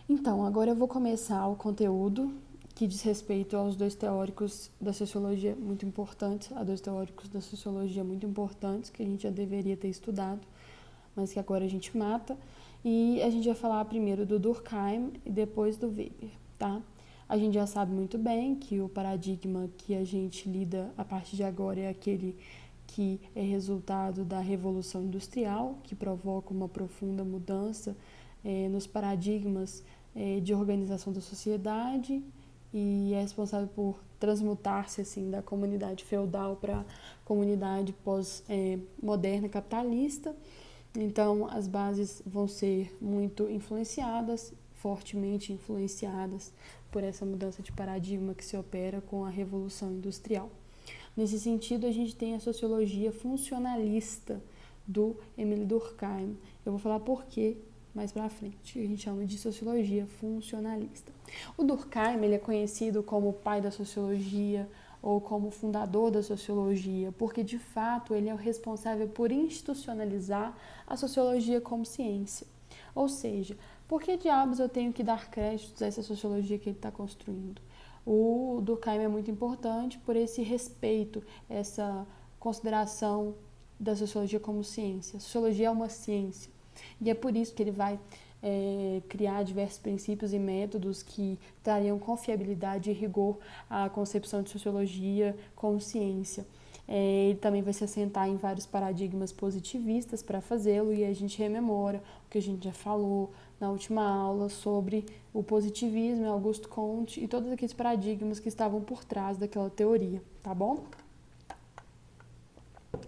Então, agora eu vou começar o conteúdo que diz respeito aos dois teóricos da sociologia muito importantes, a dois teóricos da sociologia muito importantes, que a gente já deveria ter estudado, mas que agora a gente mata. E a gente vai falar primeiro do Durkheim e depois do Weber, tá? A gente já sabe muito bem que o paradigma que a gente lida a partir de agora é aquele que é resultado da Revolução Industrial, que provoca uma profunda mudança nos paradigmas de organização da sociedade e é responsável por transmutar-se assim da comunidade feudal para a comunidade pós-moderna capitalista. Então, as bases vão ser muito influenciadas, fortemente influenciadas por essa mudança de paradigma que se opera com a Revolução Industrial. Nesse sentido, a gente tem a sociologia funcionalista do Émile Durkheim. Eu vou falar por quê mais pra frente. A gente chama de sociologia funcionalista. O Durkheim, ele é conhecido como o pai da sociologia ou como fundador da sociologia, porque de fato ele é o responsável por institucionalizar a sociologia como ciência. Ou seja, por que diabos eu tenho que dar créditos a essa sociologia que ele está construindo? O Durkheim é muito importante por esse respeito, essa consideração da sociologia como ciência. A sociologia é uma ciência e é por isso que ele vai criar diversos princípios e métodos que trariam confiabilidade e rigor à concepção de sociologia como ciência. Ele também vai se assentar em vários paradigmas positivistas para fazê-lo e a gente rememora o que a gente já falou na última aula sobre o positivismo, Auguste Comte e todos aqueles paradigmas que estavam por trás daquela teoria, tá bom?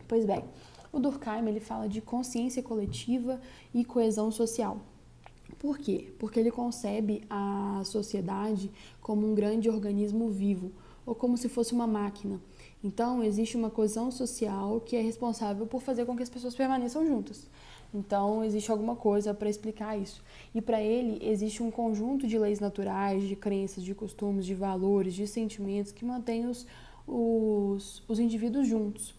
Pois bem, o Durkheim ele fala de consciência coletiva e coesão social. Por quê? Porque ele concebe a sociedade como um grande organismo vivo, ou como se fosse uma máquina. Então, existe uma coesão social que é responsável por fazer com que as pessoas permaneçam juntas. Então, existe alguma coisa para explicar isso. E para ele, existe um conjunto de leis naturais, de crenças, de costumes, de valores, de sentimentos que mantém os indivíduos juntos.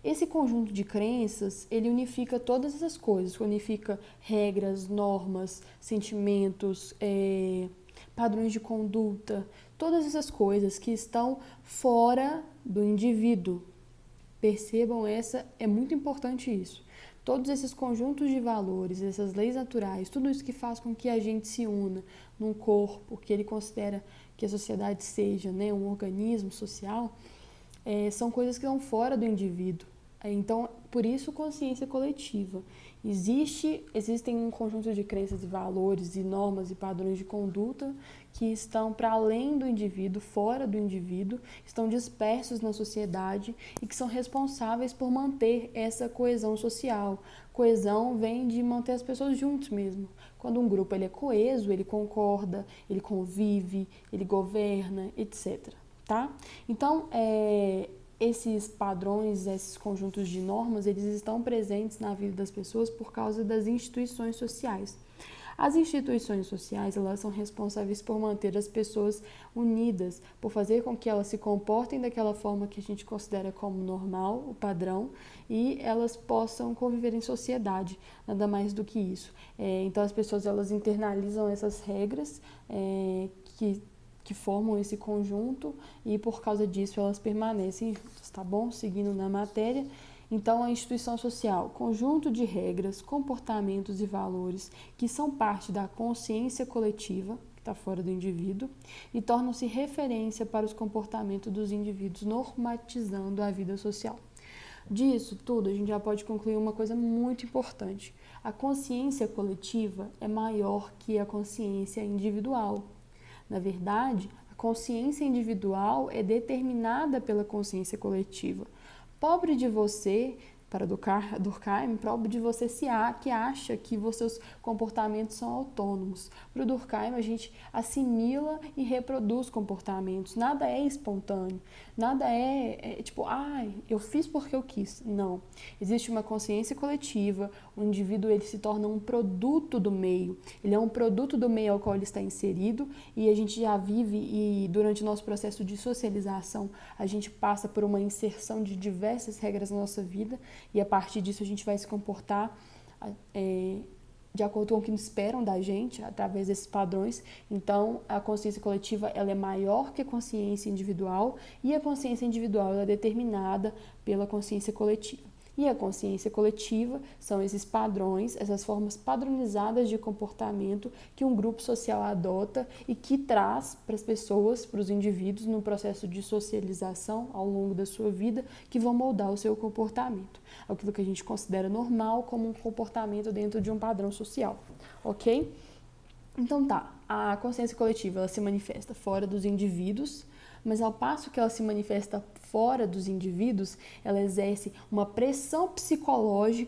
Esse conjunto de crenças, ele unifica todas essas coisas, unifica regras, normas, sentimentos, padrões de conduta, todas essas coisas que estão fora do indivíduo. Percebam, é muito importante isso. Todos esses conjuntos de valores, essas leis naturais, tudo isso que faz com que a gente se una num corpo que ele considera que a sociedade seja, né, um organismo social, são coisas que estão fora do indivíduo. Então, por isso, consciência coletiva. Existem um conjunto de crenças e valores e normas e padrões de conduta que estão para além do indivíduo, fora do indivíduo, estão dispersos na sociedade e que são responsáveis por manter essa coesão social. Coesão vem de manter as pessoas juntos mesmo. Quando um grupo ele é coeso, ele concorda, ele convive, ele governa, etc. Tá? Então, esses padrões, esses conjuntos de normas, eles estão presentes na vida das pessoas por causa das instituições sociais. As instituições sociais, elas são responsáveis por manter as pessoas unidas, por fazer com que elas se comportem daquela forma que a gente considera como normal, o padrão, e elas possam conviver em sociedade, nada mais do que isso. Então, as pessoas, elas internalizam essas regras que formam esse conjunto e por causa disso elas permanecem juntas, tá bom? Seguindo na matéria. Então, a instituição social, conjunto de regras, comportamentos e valores que são parte da consciência coletiva, que está fora do indivíduo, e tornam-se referência para os comportamentos dos indivíduos, normatizando a vida social. Disso tudo, a gente já pode concluir uma coisa muito importante. A consciência coletiva é maior que a consciência individual. Na verdade, a consciência individual é determinada pela consciência coletiva. Pobre de você, para Durkheim, pobre de você que acha que os seus comportamentos são autônomos. Para o Durkheim, a gente assimila e reproduz comportamentos. Nada é espontâneo. Nada tipo, eu fiz porque eu quis. Não. Existe uma consciência coletiva. O indivíduo ele se torna um produto do meio. Ele é um produto do meio ao qual ele está inserido e a gente já vive e durante o nosso processo de socialização a gente passa por uma inserção de diversas regras na nossa vida e a partir disso a gente vai se comportar de acordo com o que esperam da gente, através desses padrões. Então, a consciência coletiva ela é maior que a consciência individual, e a consciência individual ela é determinada pela consciência coletiva. E a consciência coletiva são esses padrões, essas formas padronizadas de comportamento que um grupo social adota e que traz para as pessoas, para os indivíduos, no processo de socialização ao longo da sua vida, que vão moldar o seu comportamento. Aquilo que a gente considera normal como um comportamento dentro de um padrão social, ok? Então tá, a consciência coletiva ela se manifesta fora dos indivíduos, mas ao passo que ela se manifesta fora dos indivíduos, ela exerce uma pressão psicológica